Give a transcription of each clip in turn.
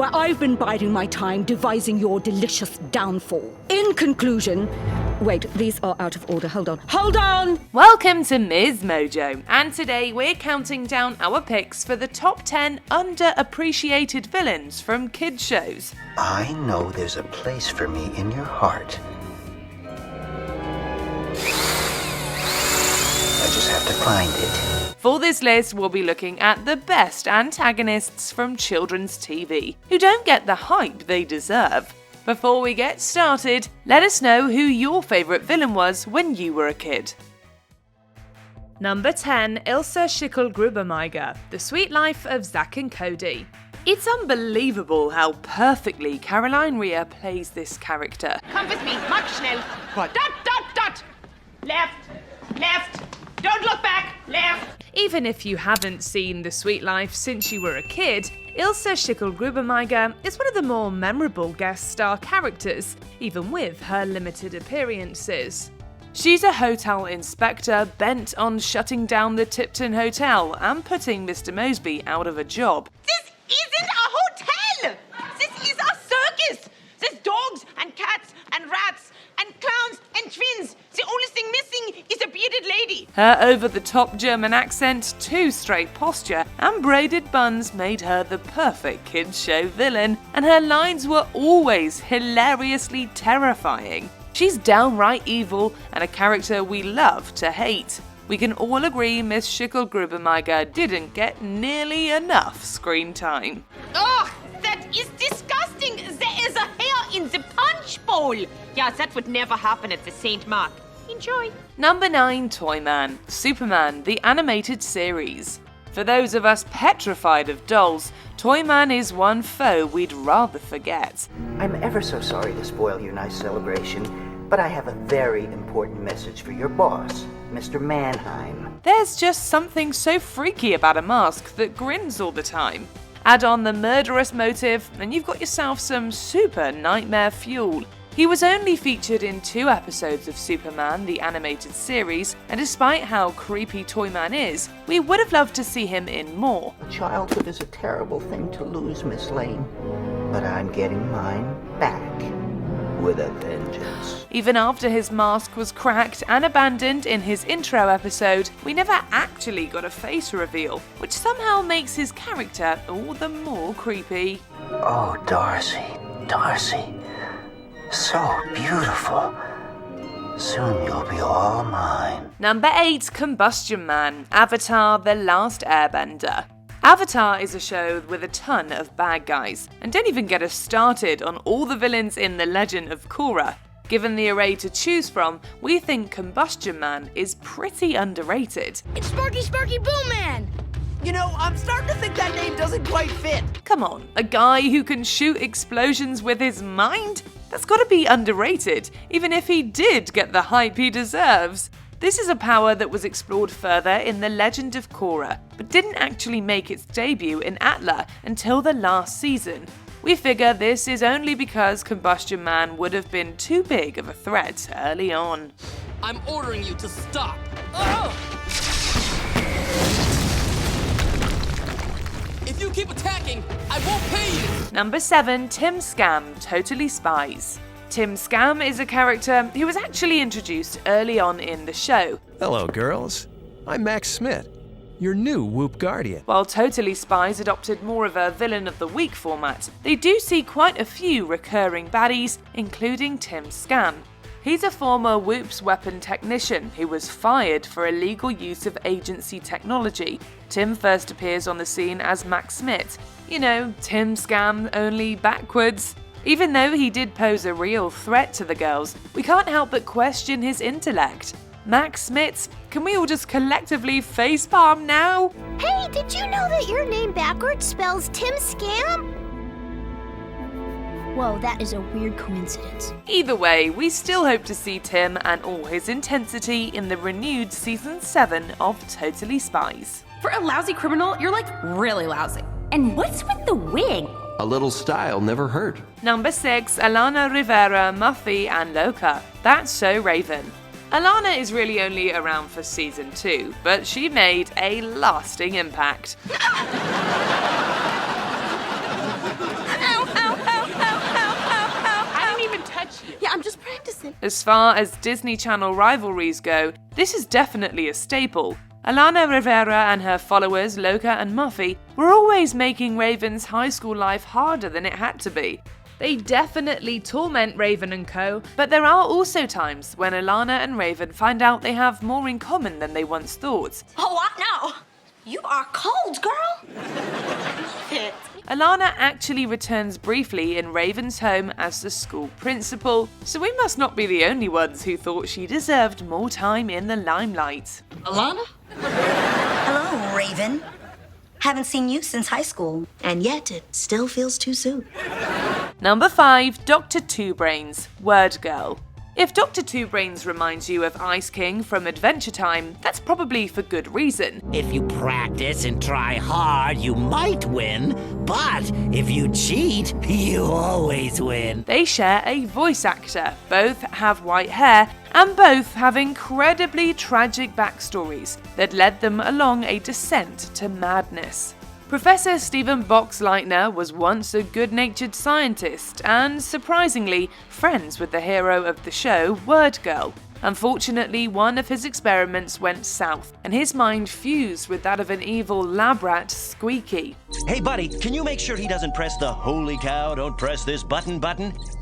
where I've been biding my time devising your delicious downfall. In conclusion... Wait, these are out of order. Hold on! Welcome to MsMojo, and today we're counting down our picks for the top 10 underappreciated villains from kids shows. I know there's a place for me in your heart. I just have to find it. For this list, we'll be looking at the best antagonists from children's TV, who don't get the hype they deserve. Before we get started, let us know who your favourite villain was when you were a kid. Number 10, Ilse Schickel-Gruber-Meiger, The Sweet Life of Zack and Cody. It's unbelievable how perfectly Caroline Rhea plays this character. Come with me, mach schnell. What? Dot. Left. Don't look back. Left. Even if you haven't seen The Sweet Life since you were a kid, Ilse Schickel-Gruber-Meiger is one of the more memorable guest star characters, even with her limited appearances. She's a hotel inspector bent on shutting down the Tipton Hotel and putting Mr. Moseby out of a job. This isn't a hotel. This is a circus. There's dogs and cats and rats and clowns and twins. The only thing missing is a bearded lady. Her over-the-top German accent, too straight posture, and braided buns made her the perfect kids show villain, and her lines were always hilariously terrifying. She's downright evil and a character we love to hate. We can all agree Miss Schickel-Gruber-Meiger didn't get nearly enough screen time. Oh, that is disgusting. There is a hair in the punch bowl. Yeah, that would never happen at the St. Mark. Enjoy. Number 9, Toyman, Superman, the animated series. For those of us petrified of dolls, Toyman is one foe we'd rather forget. I'm ever so sorry to spoil your nice celebration, but I have a very important message for your boss, Mr. Mannheim. There's just something so freaky about a mask that grins all the time. Add on the murderous motive, and you've got yourself some super nightmare fuel. He was only featured in 2 episodes of Superman, the animated series, and despite how creepy Toyman is, we would have loved to see him in more. Childhood is a terrible thing to lose, Miss Lane, but I'm getting mine back with a vengeance. Even after his mask was cracked and abandoned in his intro episode, we never actually got a face reveal, which somehow makes his character all the more creepy. Oh, Darcy. So beautiful. Soon you'll be all mine. Number 8, Combustion Man, Avatar: The Last Airbender. Avatar is a show with a ton of bad guys, and don't even get us started on all the villains in The Legend of Korra. Given the array to choose from, we think Combustion Man is pretty underrated. It's Sparky Boom Man! You know, I'm starting to think that name doesn't quite fit. Come on, a guy who can shoot explosions with his mind? That's gotta be underrated, even if he did get the hype he deserves. This is a power that was explored further in The Legend of Korra, but didn't actually make its debut in Atla until the last season. We figure this is only because Combustion Man would have been too big of a threat early on. I'm ordering you to stop. Oh! If you keep attacking, I won't pay you! Number 7, Tim Scam, Totally Spies. Tim Scam is a character who was actually introduced early on in the show. Hello, girls. I'm Max Smith, your new Whoop Guardian. While Totally Spies adopted more of a villain of the week format, they do see quite a few recurring baddies, including Tim Scam. He's a former Whoop's weapon technician who was fired for illegal use of agency technology. Tim first appears on the scene as Max Smith. You know, Tim Scam, only backwards. Even though he did pose a real threat to the girls, we can't help but question his intellect. Max Smith, can we all just collectively facepalm now? Hey, did you know that your name backwards spells Tim Scam? Whoa, that is a weird coincidence. Either way, we still hope to see Tim and all his intensity in the renewed Season 7 of Totally Spies. For a lousy criminal, you're like really lousy. And what's with the wig? A little style never hurt. Number 6, Alana Rivera, Muffy and Loka. That's So Raven. Alana is really only around for Season 2, but she made a lasting impact. Ow! listen. As far as Disney Channel rivalries go, this is definitely a staple. Alana Rivera and her followers, Loca and Muffy, were always making Raven's high school life harder than it had to be. They definitely torment Raven and co, but there are also times when Alana and Raven find out they have more in common than they once thought. Oh, what now? You are cold, girl. Alana actually returns briefly in Raven's home as the school principal, so we must not be the only ones who thought she deserved more time in the limelight. Alana? Hello, Raven. Haven't seen you since high school, and yet it still feels too soon. Number 5, Dr. Two Brains, Word Girl. If Dr. Two Brains reminds you of Ice King from Adventure Time, that's probably for good reason. If you practice and try hard, you might win, but if you cheat, you always win. They share a voice actor, both have white hair, and both have incredibly tragic backstories that led them along a descent to madness. Professor Stephen Boxleitner was once a good-natured scientist and, surprisingly, friends with the hero of the show, Word Girl. Unfortunately, one of his experiments went south, and his mind fused with that of an evil lab rat, Squeaky. Hey buddy, can you make sure he doesn't press the holy cow, don't press this button?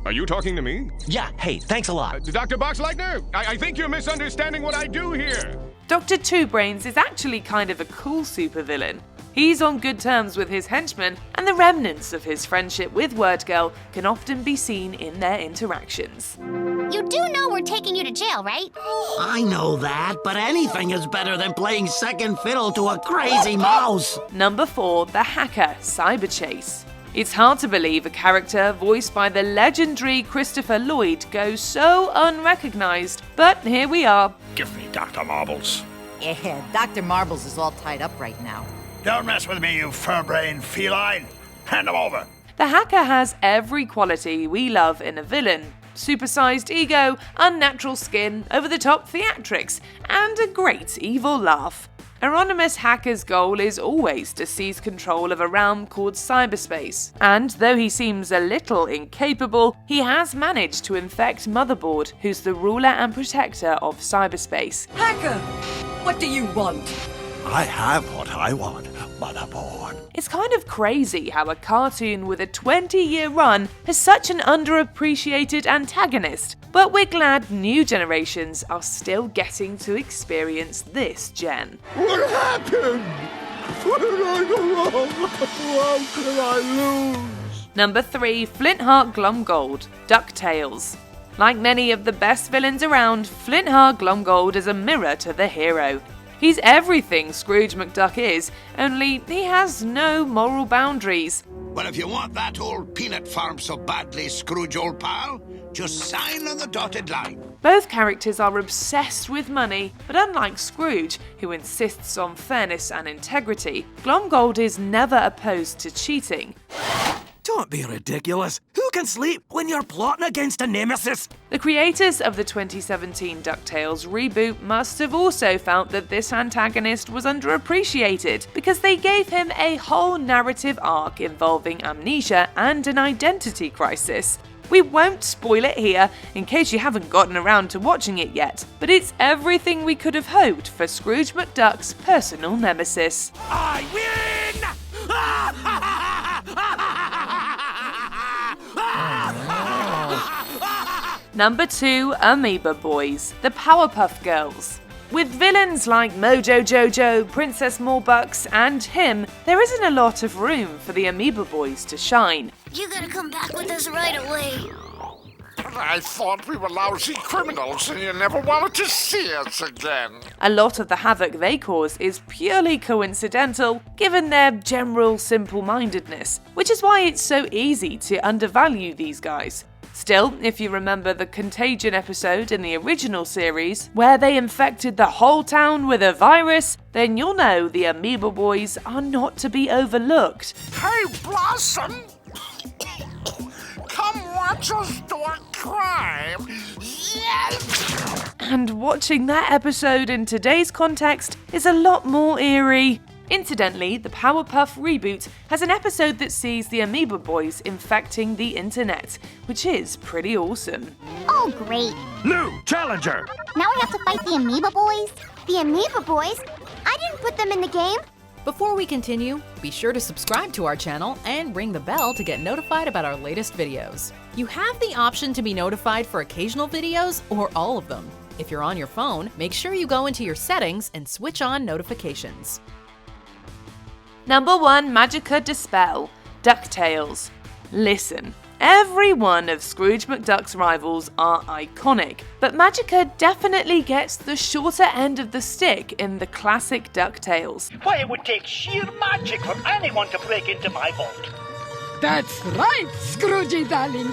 Are you talking to me? Yeah, hey, thanks a lot. Dr. Boxleitner, I think you're misunderstanding what I do here. Dr. Two Brains is actually kind of a cool supervillain. He's on good terms with his henchmen, and the remnants of his friendship with Word Girl can often be seen in their interactions. You do know we're taking you to jail, right? I know that, but anything is better than playing second fiddle to a crazy mouse. Number 4, the hacker, Cyberchase. It's hard to believe a character voiced by the legendary Christopher Lloyd goes so unrecognized, but here we are. Give me Dr. Marbles. Yeah, Dr. Marbles is all tied up right now. Don't mess with me, you fur-brained feline. Hand him over. The hacker has every quality we love in a villain. Supersized ego, unnatural skin, over-the-top theatrics, and a great evil laugh. Anonymous Hacker's goal is always to seize control of a realm called cyberspace, and though he seems a little incapable, he has managed to infect Motherboard, who's the ruler and protector of cyberspace. Hacker, what do you want? I have what I want, Motherboard. It's kind of crazy how a cartoon with a 20-year run has such an underappreciated antagonist, but we're glad new generations are still getting to experience this gen. What happened? What did I go wrong? How could I lose? Number 3, Flintheart Glomgold, DuckTales. Like many of the best villains around, Flintheart Glomgold is a mirror to the hero. He's everything Scrooge McDuck is, only he has no moral boundaries. Well, if you want that old peanut farm so badly, Scrooge, old pal, just sign on the dotted line. Both characters are obsessed with money, but unlike Scrooge, who insists on fairness and integrity, Glomgold is never opposed to cheating. Don't be ridiculous. Who can sleep when you're plotting against a nemesis? The creators of the 2017 DuckTales reboot must have also felt that this antagonist was underappreciated, because they gave him a whole narrative arc involving amnesia and an identity crisis. We won't spoil it here, in case you haven't gotten around to watching it yet, but it's everything we could have hoped for Scrooge McDuck's personal nemesis. I win! Number 2, Amoeba Boys, the Powerpuff Girls. With villains like Mojo Jojo, Princess Morbucks, and him, there isn't a lot of room for the Amoeba Boys to shine. You gotta come back with us right away. I thought we were lousy criminals and you never wanted to see us again. A lot of the havoc they cause is purely coincidental, given their general simple-mindedness, which is why it's so easy to undervalue these guys. Still, if you remember the Contagion episode in the original series, where they infected the whole town with a virus, then you'll know the Amoeba Boys are not to be overlooked. Hey, Blossom! Come watch us do a crime! Yes! And watching that episode in today's context is a lot more eerie. Incidentally, the Powerpuff reboot has an episode that sees the Amoeba Boys infecting the internet, which is pretty awesome. Oh, great. Lou, Challenger! Now we have to fight the Amoeba Boys? The Amoeba Boys? I didn't put them in the game. Before we continue, be sure to subscribe to our channel and ring the bell to get notified about our latest videos. You have the option to be notified for occasional videos or all of them. If you're on your phone, make sure you go into your settings and switch on notifications. Number 1, Magica Dispel, DuckTales. Listen, every one of Scrooge McDuck's rivals are iconic, but Magica definitely gets the shorter end of the stick in the classic DuckTales. Why, it would take sheer magic for anyone to break into my vault. That's right, Scroogey darling.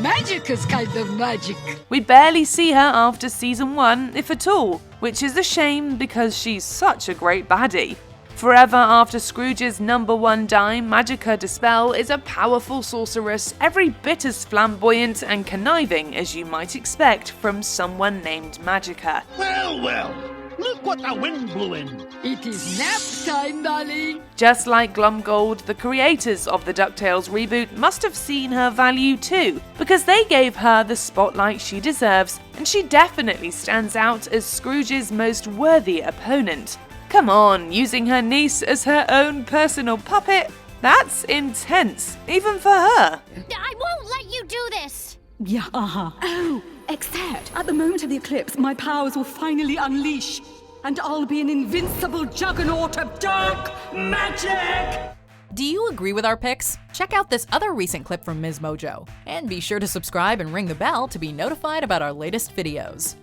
Magic is kind of magic. We barely see her after season 1, if at all, which is a shame because she's such a great baddie. Forever after Scrooge's number 1 dime, Magica Dispel is a powerful sorceress, every bit as flamboyant and conniving as you might expect from someone named Magica. Well, well, look what the wind blew in. It is nap time, darling. Just like Glumgold, the creators of the DuckTales reboot must have seen her value too, because they gave her the spotlight she deserves, and she definitely stands out as Scrooge's most worthy opponent. Come on, using her niece as her own personal puppet? That's intense, even for her. I won't let you do this. Yeah, Oh, except at the moment of the eclipse, my powers will finally unleash, and I'll be an invincible juggernaut of dark magic! Do you agree with our picks? Check out this other recent clip from MsMojo, and be sure to subscribe and ring the bell to be notified about our latest videos.